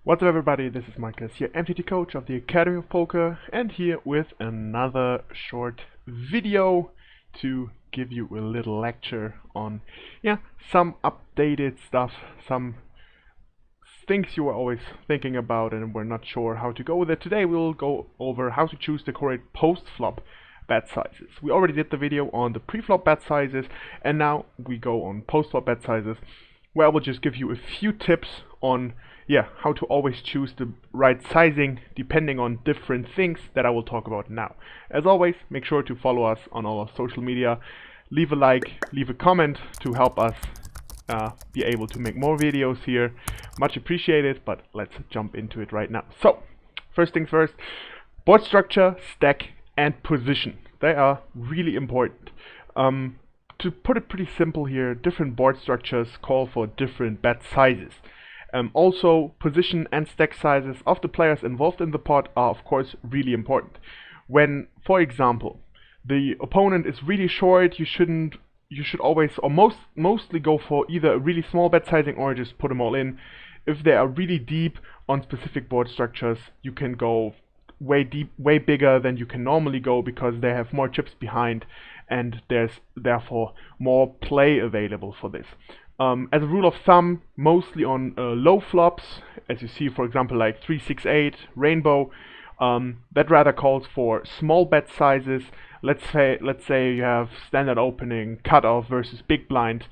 What's up everybody, this is Markus, your MTT coach of the Academy of Poker, and here with another short video to give you a little lecture on some updated stuff, some things you were always thinking about and were not sure how to go with it. Today we'll go over how to choose the correct post-flop bet sizes. We already did the video on the pre-flop bet sizes, and now we go on post-flop bet sizes, where I will just give you a few tips on how to always choose the right sizing depending on different things that I will talk about now. As always, make sure to follow us on all our social media, leave a like, leave a comment to help us be able to make more videos here. Much appreciated, but let's jump into it right now. So, first things first, board structure, stack, and position. They are really important. To put it pretty simple here, different board structures call for different bet sizes. Also, position and stack sizes of the players involved in the pot are of course really important. When, for example, the opponent is really short, you should always or mostly go for either a really small bet sizing or just put them all in. If they are really deep on specific board structures, you can go way bigger than you can normally go because they have more chips behind and there's therefore more play available for this. As a rule of thumb, mostly on low flops, as you see, for example, like 3-6-8, rainbow, that rather calls for small bet sizes. Let's say you have standard opening, cutoff versus big blind.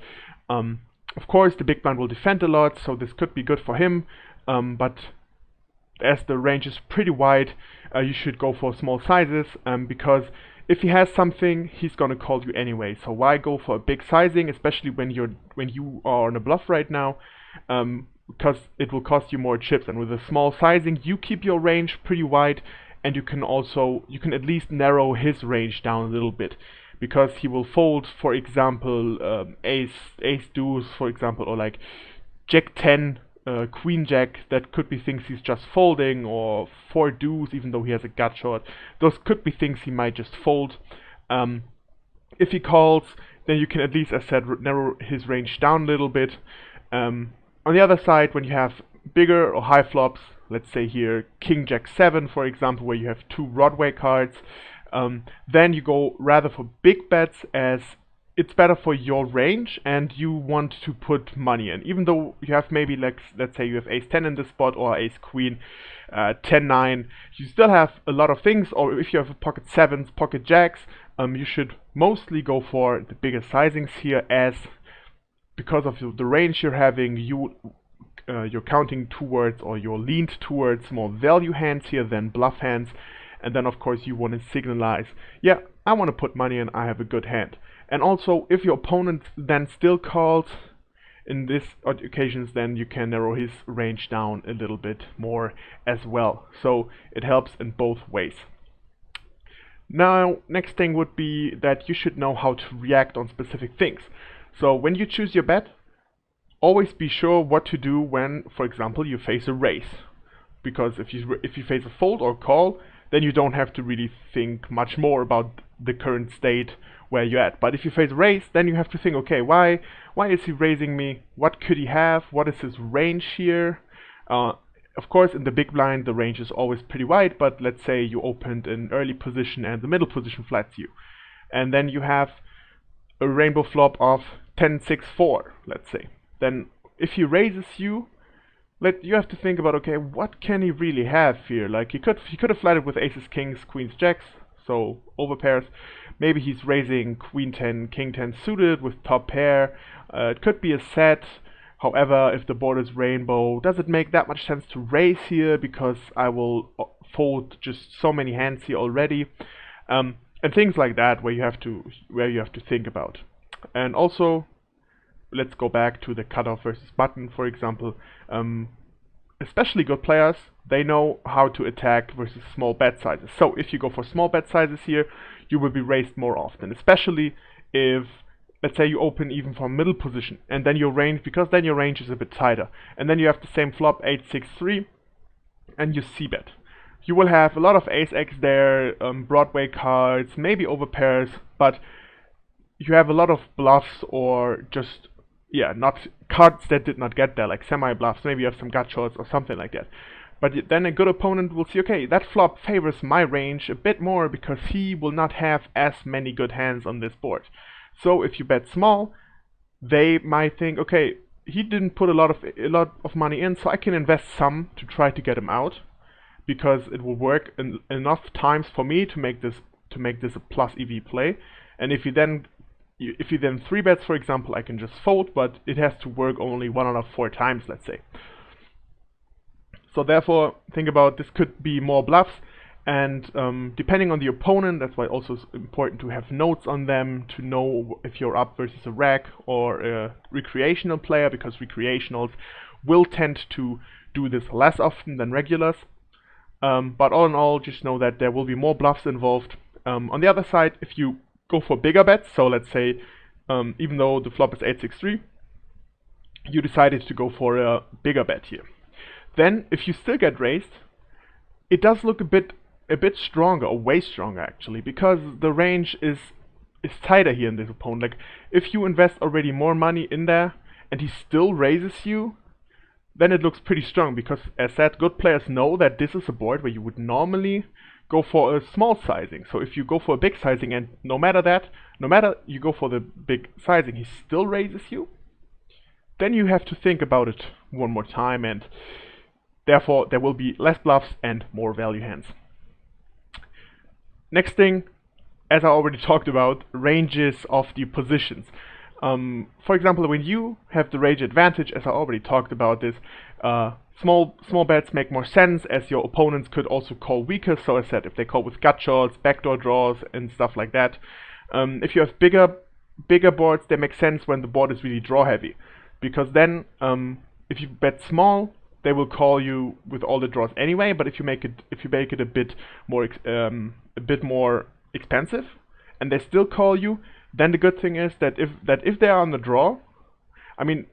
Of course, the big blind will defend a lot, so this could be good for him. But as the range is pretty wide, you should go for small sizes because if he has something, he's gonna call you anyway. So why go for a big sizing, especially when you are on a bluff right now, because it will cost you more chips. And with a small sizing, you keep your range pretty wide, and you can at least narrow his range down a little bit, because he will fold, for example, ace deuce, for example, or like jack 10. Queen jack, that could be things he's just folding, or 4 deuce, even though he has a gut shot. Those could be things he might just fold. If he calls, then you can at least, as said, narrow his range down a little bit. On the other side, when you have bigger or high flops, let's say here king jack 7, for example, where you have 2 Broadway cards, then you go rather for big bets, as it's better for your range and you want to put money in. Even though you have maybe, like, let's say you have ace 10 in this spot or ace queen, 10-9, you still have a lot of things. Or if you have pocket 7s, pocket jacks, you should mostly go for the bigger sizings here, as because of the range you're having, you're counting towards, or you're leaned towards more value hands here than bluff hands. And then of course you want to signalize, yeah, I want to put money in, I have a good hand. And also, if your opponent then still calls in these occasions, then you can narrow his range down a little bit more as well. So it helps in both ways. Now, next thing would be that you should know how to react on specific things. So when you choose your bet, always be sure what to do when, for example, you face a raise. Because if you face a fold or call, then you don't have to really think much more about the current state where you're at. But if you face a raise, then you have to think, okay, why is he raising me? What could he have? What is his range here? Of course, in the big blind, the range is always pretty wide, but let's say you opened an early position and the middle position flats you. And then you have a rainbow flop of 10-6-4, let's say. Then if he raises you, you have to think about, okay, what can he really have here? Like, he could have flatted with aces, kings, queens, jacks, so over pairs. Maybe he's raising queen 10, king 10 suited with top pair. It could be a set. However, if the board is rainbow, does it make that much sense to raise here, because I will fold just so many hands here already, and things like that, where you have to think about. And also, let's go back to the cutoff versus button, for example. Especially good players, they know how to attack versus small bet sizes. So if you go for small bet sizes here, you will be raised more often, especially if, let's say, you open even from middle position, and then your range, because then your range is a bit tighter, and then you have the same flop 8-6-3, and you c-bet. You will have a lot of ace-x there, Broadway cards, maybe over pairs, but you have a lot of bluffs or just yeah, not cards that did not get there, like semi-bluffs, maybe you have some gut shots or something like that. But then a good opponent will see, okay, that flop favors my range a bit more because he will not have as many good hands on this board. So if you bet small, they might think, okay, he didn't put a lot of money in, so I can invest some to try to get him out, because it will work enough times for me to make this a plus EV play. And if you then 3-bets, for example, I can just fold, but it has to work only 1 out of 4 times, let's say. So therefore, think about this could be more bluffs, and depending on the opponent, that's why also it's important to have notes on them to know if you're up versus a rec or a recreational player, because recreationals will tend to do this less often than regulars. But all in all, just know that there will be more bluffs involved. On the other side, if you go for bigger bets, so let's say even though the flop is 8-6-3, you decided to go for a bigger bet here. Then, if you still get raised, it does look a bit stronger, or way stronger actually, because the range is tighter here in this opponent. Like, if you invest already more money in there and he still raises you, then it looks pretty strong, because as said, good players know that this is a board where you would normally go for a small sizing. So if you go for a big sizing, and no matter you go for the big sizing, he still raises you, then you have to think about it one more time, and therefore there will be less bluffs and more value hands. Next thing, as I already talked about, ranges of the positions. For example, when you have the range advantage, as I already talked about this, small bets make more sense, as your opponents could also call weaker. So as I said, if they call with gut shots, backdoor draws, and stuff like that. If you have bigger boards, they make sense when the board is really draw heavy, because then if you bet small, they will call you with all the draws anyway. But if you make it a bit more expensive, and they still call you, then the good thing is that if they are on the draw, I mean,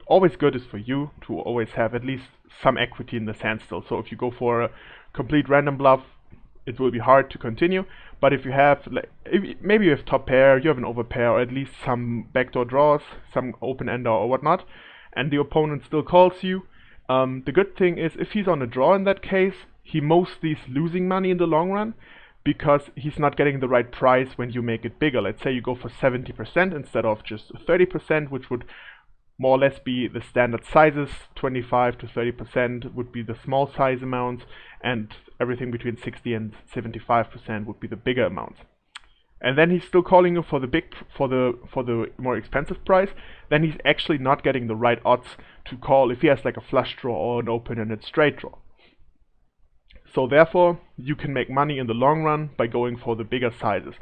always good is for you to always have at least some equity in the hand still. So if you go for a complete random bluff, it will be hard to continue. But if you have, maybe you have top pair, you have an overpair, or at least some backdoor draws, some open ender or whatnot, and the opponent still calls you, the good thing is, if he's on a draw in that case, he mostly is losing money in the long run, because he's not getting the right price when you make it bigger. Let's say you go for 70% instead of just 30%, which would more or less be the standard sizes. 25 to 30% would be the small size amounts, and everything between 60 and 75% would be the bigger amounts. And then he's still calling you for the more expensive price. Then he's actually not getting the right odds to call if he has like a flush draw or an open-ended straight draw. So therefore, you can make money in the long run by going for the bigger sizes.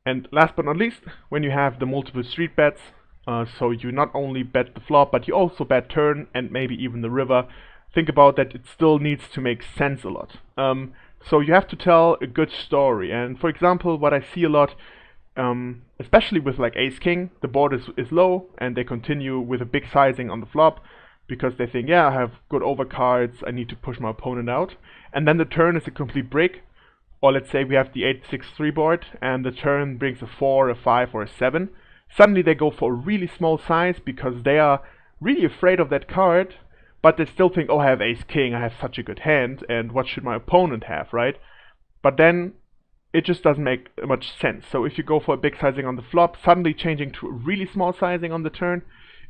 And last but not least, when you have the multiple street bets, so you not only bet the flop, but you also bet turn and maybe even the river, think about that it still needs to make sense a lot. So you have to tell a good story. And for example, what I see a lot, especially with like ace-king, the board is low and they continue with a big sizing on the flop, because they think, yeah, I have good overcards, I need to push my opponent out. And then the turn is a complete break. Or let's say we have the 8-6-3 board and the turn brings a 4, a 5, or a 7. Suddenly they go for a really small size because they are really afraid of that card, but they still think, oh, I have ace-king, I have such a good hand, and what should my opponent have, right? But then it just doesn't make much sense. So if you go for a big sizing on the flop, suddenly changing to a really small sizing on the turn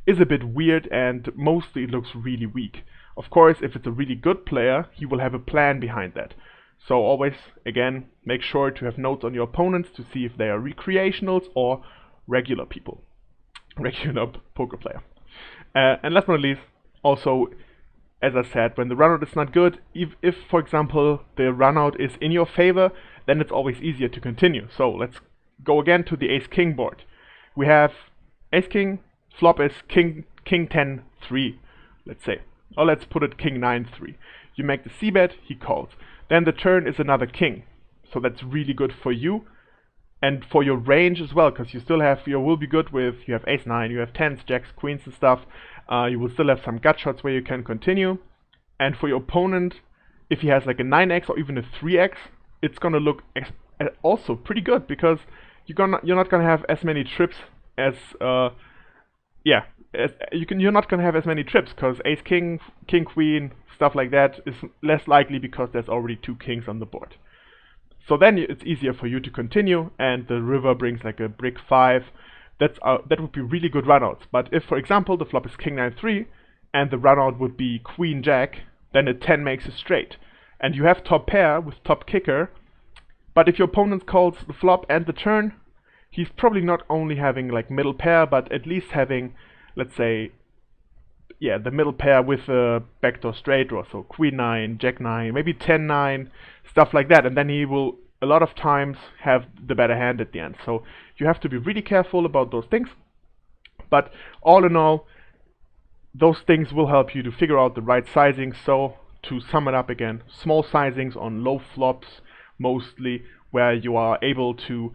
is a bit weird, and mostly it looks really weak. Of course, if it's a really good player, he will have a plan behind that. So always, again, make sure to have notes on your opponents to see if they are recreationals or regular people. Regular poker player. And last but not least, also, as I said, when the runout is not good, if for example, the runout is in your favor, then it's always easier to continue. So let's go again to the ace-king board. We have ace-king, flop is king 10-3, let's say. Or let's put it king 9-3. You make the c-bet, he calls. Then the turn is another king. So that's really good for you. And for your range as well, because you will be good with, you have ace-9, you have 10s, jacks, queens and stuff. You will still have some gut shots where you can continue. And for your opponent, if he has like a 9x or even a 3x, it's gonna look also pretty good, because you're not gonna have as many trips as yeah, you're not gonna have as many trips because ace king, king queen, stuff like that is less likely because there's already 2 kings on the board. So then it's easier for you to continue, and the river brings like a brick 5. That would be really good runouts. But if, for example, the flop is king 9-3 and the runout would be queen jack, then a 10 makes a straight, and you have top pair with top kicker. But if your opponent calls the flop and the turn, he's probably not only having like middle pair, but at least having, let's say, yeah, the middle pair with a backdoor straight draw, so queen 9, jack 9, maybe 10-9, stuff like that, and then he will a lot of times have the better hand at the end. So you have to be really careful about those things. But all in all, those things will help you to figure out the right sizing. So to sum it up again, small sizings on low flops mostly, where you are able to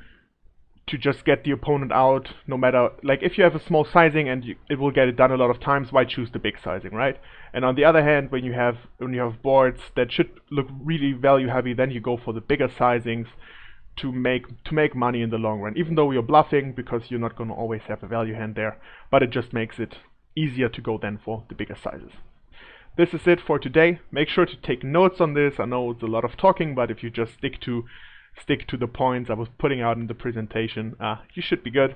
just get the opponent out, no matter, like if you have a small sizing and it will get it done a lot of times, why choose the big sizing, right? And on the other hand, when you have boards that should look really value heavy, then you go for the bigger sizings to make money in the long run, even though you're bluffing because you're not going to always have a value hand there, but it just makes it easier to go then for the bigger sizes. This is it for today. Make sure to take notes on this. I know it's a lot of talking, but if you just stick to the points I was putting out in the presentation, you should be good.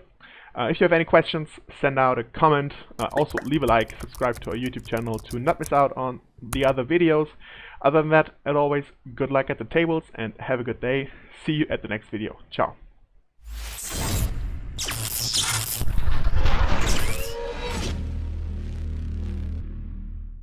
If you have any questions, send out a comment. Also leave a like, subscribe to our YouTube channel to not miss out on the other videos. Other than that, as always, good luck at the tables and have a good day. See you at the next video. Ciao.